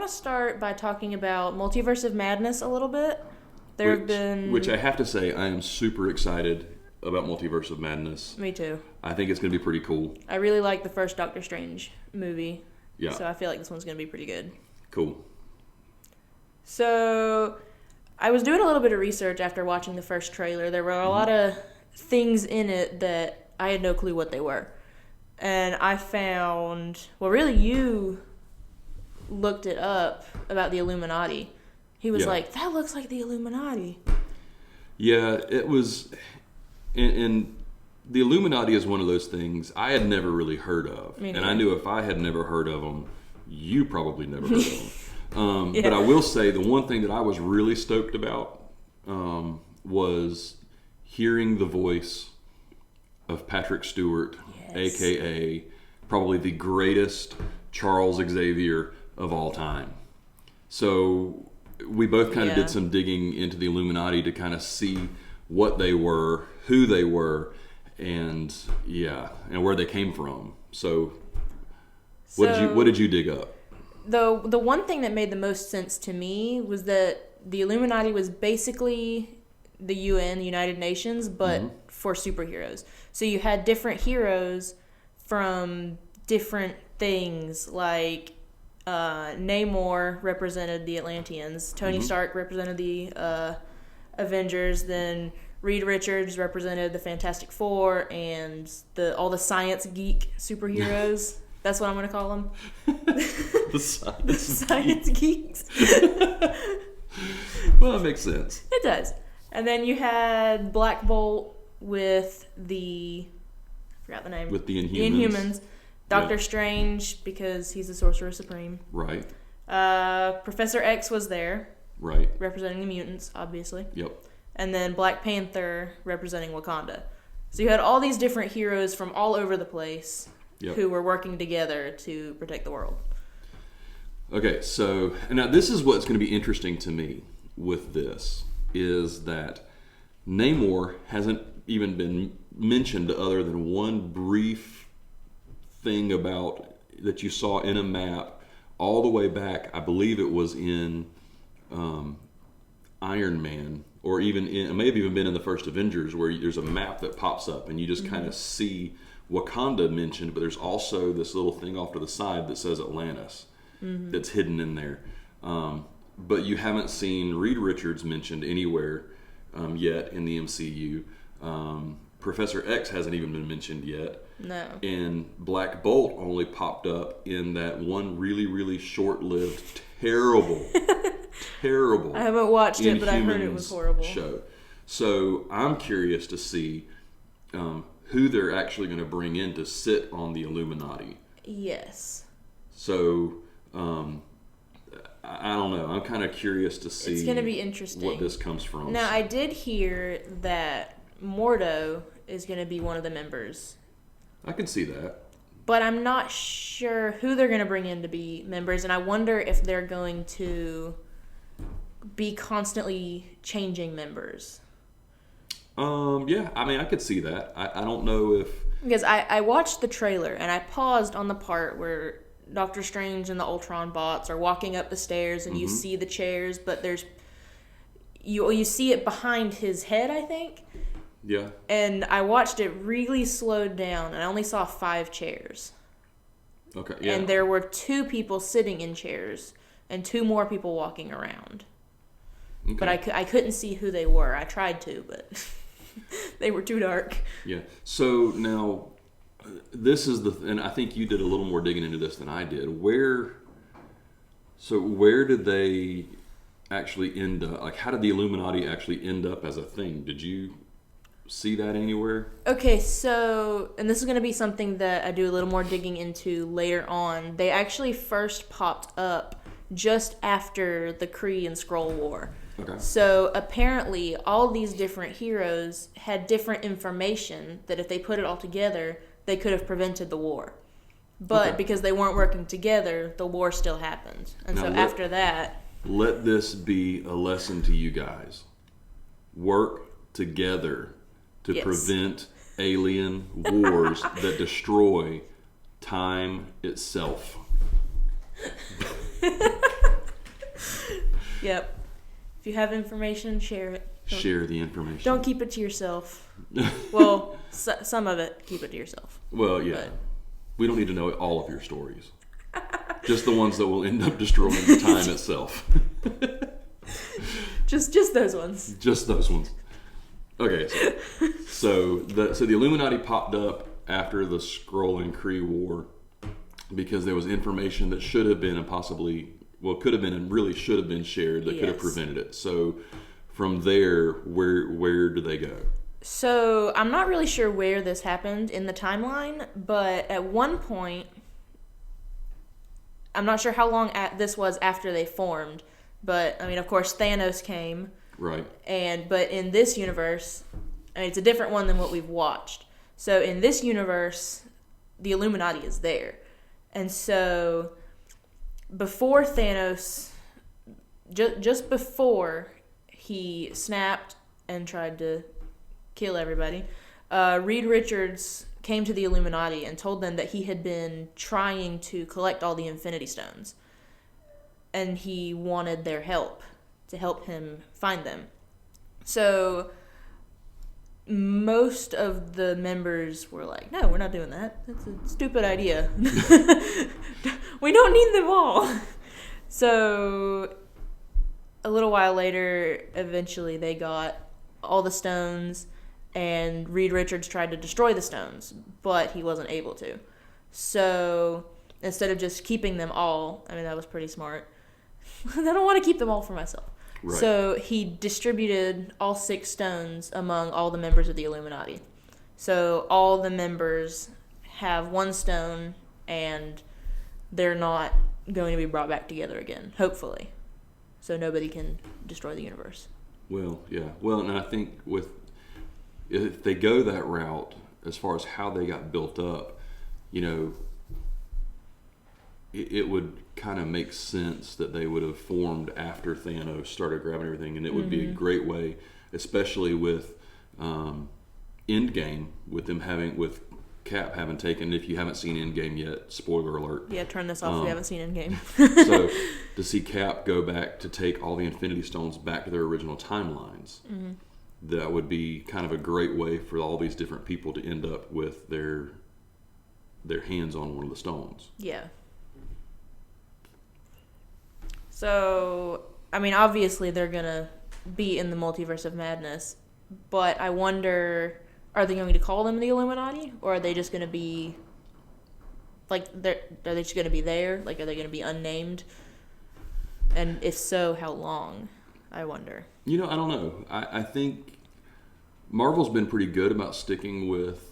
to start by talking about Multiverse of Madness a little bit. Which I have to say, I am super excited about Multiverse of Madness. Me too. I think it's going to be pretty cool. I really like the first Doctor Strange movie. Yeah. So I feel like this one's going to be pretty good. Cool. So I was doing a little bit of research after watching the first trailer. There were a lot of things in it that I had no clue what they were. And I found, well, really, you looked it up about the Illuminati. He was like, that looks like the Illuminati. Yeah, it was, and the Illuminati is one of those things I had never really heard of. And I knew if I had never heard of them, you probably never heard of them. But I will say the one thing that I was really stoked about was hearing the voice of Patrick Stewart, a.k.a. probably the greatest Charles Xavier of all time. So we both kind of did some digging into the Illuminati to kind of see what they were, who they were, and where they came from. So what did you dig up? The one thing that made the most sense to me was that the Illuminati was basically the UN, the United Nations, but for superheroes. So you had different heroes from different things, like Namor represented the Atlanteans, Tony Stark represented the Avengers, then Reed Richards represented the Fantastic Four, and all the science geek superheroes. That's what I'm going to call them. The science geeks. Well, that makes sense. It does. And then you had Black Bolt with I forgot the name. With the Inhumans. The Inhumans. Doctor Strange, because he's the Sorcerer Supreme. Right. Professor X was there. Right. Representing the mutants, obviously. Yep. And then Black Panther representing Wakanda. So you had all these different heroes from all over the place who were working together to protect the world. Okay, so now this is what's going to be interesting to me with this, is that Namor hasn't even been mentioned other than one brief thing about that you saw in a map all the way back. I believe it was in Iron Man, or it may have even been in the first Avengers, where there's a map that pops up and you just kind of see Wakanda mentioned, but there's also this little thing off to the side that says Atlantis that's hidden in there. But you haven't seen Reed Richards mentioned anywhere yet in the MCU. Professor X hasn't even been mentioned yet. No. And Black Bolt only popped up in that one really, really short-lived, terrible I haven't watched it, but I heard it was horrible. Show. So I'm curious to see who they're actually going to bring in to sit on the Illuminati. Yes. So I don't know. I'm kind of curious to see. It's going to be interesting what this comes from. Now, I did hear that Mordo is going to be one of the members. I can see that. But I'm not sure who they're going to bring in to be members, and I wonder if they're going to be constantly changing members. Yeah, I mean, I could see that. I don't know if... Because I watched the trailer, and I paused on the part where Doctor Strange and the Ultron bots are walking up the stairs, and you see the chairs, but there's... You see it behind his head, I think. Yeah. And I watched it really slowed down, and I only saw 5 chairs. Okay, yeah. And there were 2 people sitting in chairs, and 2 more people walking around. Okay. But I couldn't see who they were. I tried to, but they were too dark. Yeah. So now, this is and I think you did a little more digging into this than I did. Where did they actually end up? Like, how did the Illuminati actually end up as a thing? Did you see that anywhere? Okay, so, and this is going to be something that I do a little more digging into later on. They actually first popped up just after the Kree and Skrull War. Okay. So apparently all these different heroes had different information that if they put it all together, they could have prevented the war. But because they weren't working together, the war still happened. And now after that... Let this be a lesson to you guys. Work together to prevent alien wars that destroy time itself. Yep. If you have information, share it. Share the information. Don't keep it to yourself. Well, some of it, keep it to yourself. Well, yeah. But we don't need to know all of your stories. Just the ones that will end up destroying the time itself. Just those ones. Just those ones. Okay, so the Illuminati popped up after the Skrull and Kree War because there was information that should have been and possibly, well, could have been and really should have been shared that could have prevented it. So from there, where do they go? So I'm not really sure where this happened in the timeline, but at one point, I'm not sure how long this was after they formed, but I mean, of course, Thanos came. Right. But in this universe, I mean, it's a different one than what we've watched. So in this universe, the Illuminati is there. And so before Thanos, just before he snapped and tried to kill everybody, Reed Richards came to the Illuminati and told them that he had been trying to collect all the Infinity Stones. And he wanted their help to help him find them. So most of the members were like, no, we're not doing that. That's a stupid idea. We don't need them all. So a little while later, eventually they got all the stones, and Reed Richards tried to destroy the stones, but he wasn't able to. So instead of just keeping them all, I mean, that was pretty smart. I don't want to keep them all for myself. Right. So he distributed all 6 stones among all the members of the Illuminati. So all the members have 1 stone, and they're not going to be brought back together again, hopefully. So nobody can destroy the universe. Well, yeah. Well, and I think if they go that route, as far as how they got built up, it would kind of make sense that they would have formed after Thanos started grabbing everything, and it would be a great way, especially with Endgame, with Cap having taken. If you haven't seen Endgame yet, spoiler alert. Yeah, turn this off if you haven't seen Endgame. So to see Cap go back to take all the Infinity Stones back to their original timelines, that would be kind of a great way for all these different people to end up with their hands on one of the stones. Yeah. So, I mean, obviously they're going to be in the Multiverse of Madness, but I wonder, are they going to call them the Illuminati, or are they just going to be, like, are they just going to be there? Like, are they going to be unnamed? And if so, how long? I wonder. I don't know. I think Marvel's been pretty good about sticking with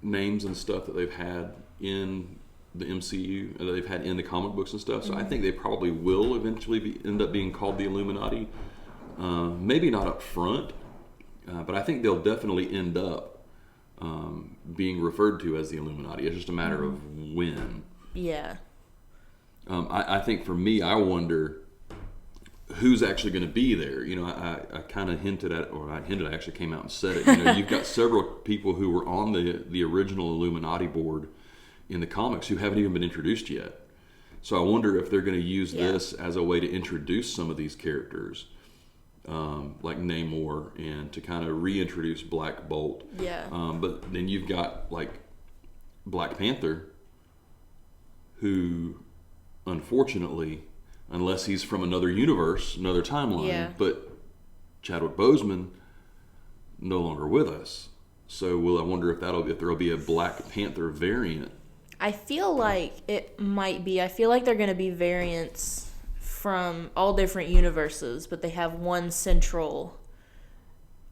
names and stuff that they've had in the MCU, that they've had in the comic books and stuff. So I think they probably will eventually end up being called the Illuminati. Maybe not up front, but I think they'll definitely end up being referred to as the Illuminati. It's just a matter of when. Yeah. I think for me, I wonder who's actually going to be there. I kind of hinted at, or I actually came out and said it. You've got several people who were on the original Illuminati board in the comics who haven't even been introduced yet. So I wonder if they're going to use this as a way to introduce some of these characters, like Namor, and to kind of reintroduce Black Bolt. Yeah. But then you've got like Black Panther, who unfortunately, unless he's from another universe, another timeline, but Chadwick Boseman no longer with us. So I wonder if there'll be a Black Panther variant. I feel like it might be. I feel like they're going to be variants from all different universes, but they have one central.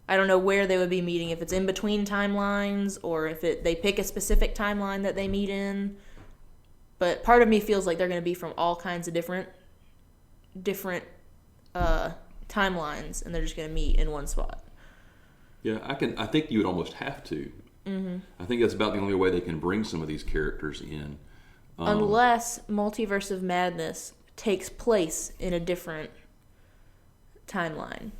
I don't know where they would be meeting, if it's in between timelines or if they pick a specific timeline that they meet in. But part of me feels like they're going to be from all kinds of different timelines, and they're just going to meet in one spot. Yeah, I think you would almost have to. Mm-hmm. I think that's about the only way they can bring some of these characters in. Unless Multiverse of Madness takes place in a different timeline.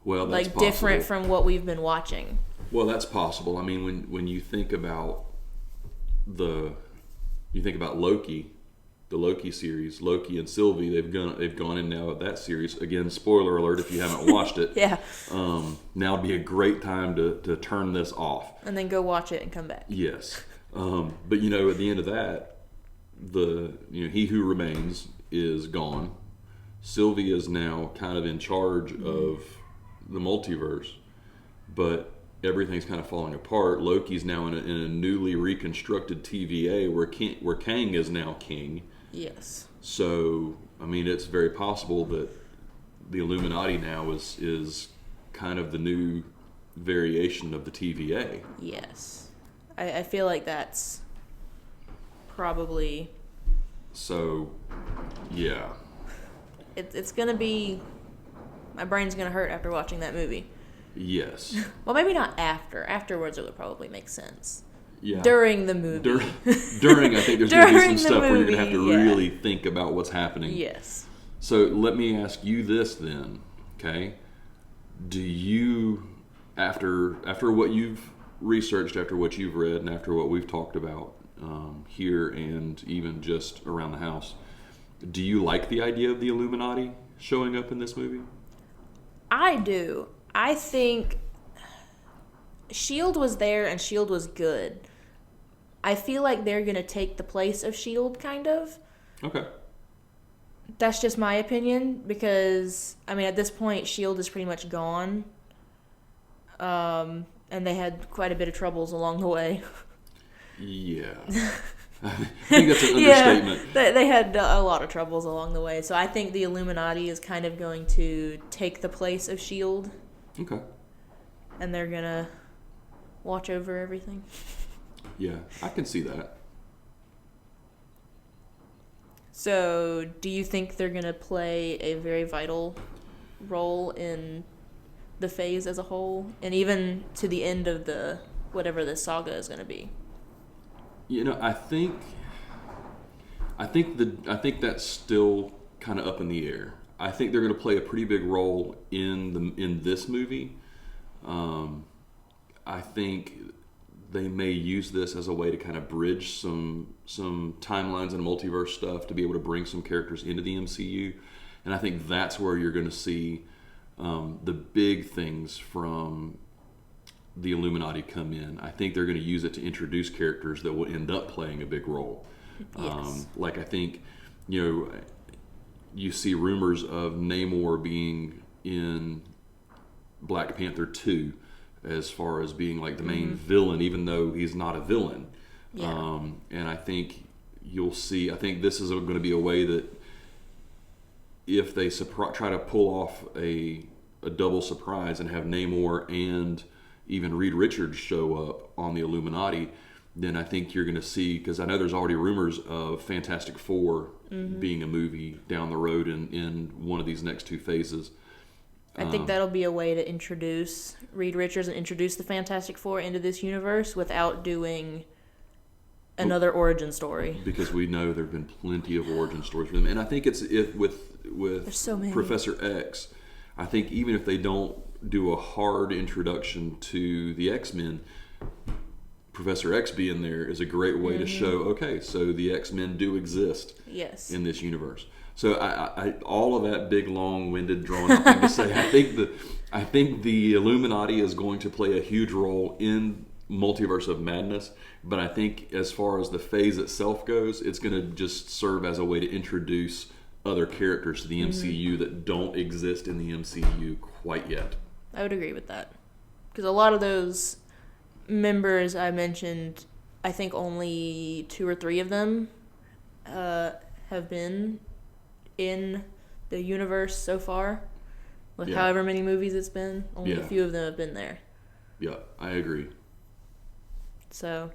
Well, that's possible. Different from what we've been watching. Well, that's possible. I mean, when you think about Loki, the Loki series. Loki and Sylvie, they've gone in now at that series. Again, spoiler alert if you haven't watched it. Yeah. Now would be a great time to turn this off. And then go watch it and come back. Yes. But, you know, at the end of that, He Who Remains is gone. Sylvie is now kind of in charge of the multiverse, but everything's kind of falling apart. Loki's now in a newly reconstructed TVA where Kang is now king. Yes. So, I mean, it's very possible that the Illuminati now is kind of the new variation of the TVA. Yes. I feel like that's probably... So, yeah. It's going to be... My brain's going to hurt after watching that movie. Yes. Well, maybe not after. Afterwards, it would probably make sense. Yeah. During the movie. During, I think there's going to be some stuff movie, where you're going to have to really think about what's happening. Yes. So let me ask you this then, okay? Do you, after what you've researched, after what you've read, and after what we've talked about here and even just around the house, do you like the idea of the Illuminati showing up in this movie? I do. I think S.H.I.E.L.D. was there and S.H.I.E.L.D. was good. I feel like they're going to take the place of S.H.I.E.L.D., kind of. Okay. That's just my opinion because, I mean, at this point, S.H.I.E.L.D. is pretty much gone. And they had quite a bit of troubles along the way. Yeah. I think that's an understatement. Yeah, they had a lot of troubles along the way. So I think the Illuminati is kind of going to take the place of S.H.I.E.L.D. Okay. And they're going to watch over everything. Yeah, I can see that. So, do you think they're going to play a very vital role in the phase as a whole? And even to the end of whatever this saga is going to be? You know, I think that's still kind of up in the air. I think they're going to play a pretty big role in this movie. I think they may use this as a way to kind of bridge some timelines and multiverse stuff to be able to bring some characters into the MCU. And I think that's where you're going to see the big things from the Illuminati come in. I think they're going to use it to introduce characters that will end up playing a big role. Yes. Like I think, you see rumors of Namor being in Black Panther 2 as far as being like the main villain, even though he's not a villain. Yeah. And I think you'll see, I think this is going to be a way that if they try to pull off a double surprise and have Namor and even Reed Richards show up on the Illuminati, then I think you're going to see, because I know there's already rumors of Fantastic Four being a movie down the road in one of these next two phases. I think that'll be a way to introduce Reed Richards and introduce the Fantastic Four into this universe without doing another origin story. Because we know there have been plenty of origin stories for them. And I think with so many. Professor X, I think even if they don't do a hard introduction to the X-Men, Professor X being there is a great way to show, okay, so the X-Men do exist in this universe. So I all of that big, long-winded, drawn-out thing to say, I think the Illuminati is going to play a huge role in Multiverse of Madness, but I think as far as the phase itself goes, it's going to just serve as a way to introduce other characters to the MCU that don't exist in the MCU quite yet. I would agree with that. Because a lot of those members I mentioned, I think only 2 or 3 of them have been in the universe so far. With however many movies it's been, only a few of them have been there. Yeah, I agree. So,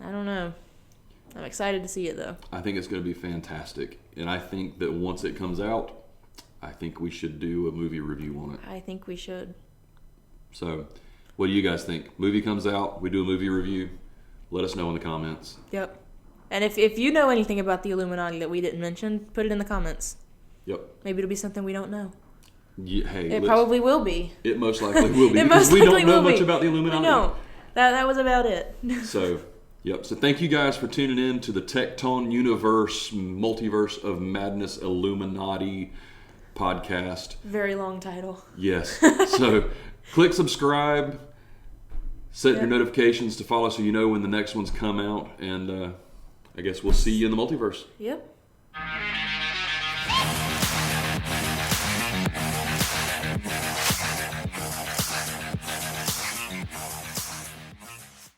I don't know. I'm excited to see it, though. I think it's going to be fantastic. And I think that once it comes out, I think we should do a movie review on it. I think we should. So, what do you guys think? Movie comes out, we do a movie review. Let us know in the comments. Yep. And if you know anything about the Illuminati that we didn't mention, put it in the comments. Yep. Maybe it'll be something we don't know. Yeah, hey, it probably will be. It most likely will be. Because we don't know much about the Illuminati. No. That was about it. So, Yep. So thank you guys for tuning in to the Tecton Universe Multiverse of Madness Illuminati podcast. Very long title. Yes. So click subscribe, set your notifications to follow so you know when the next ones come out, and I guess we'll see you in the multiverse. Yep.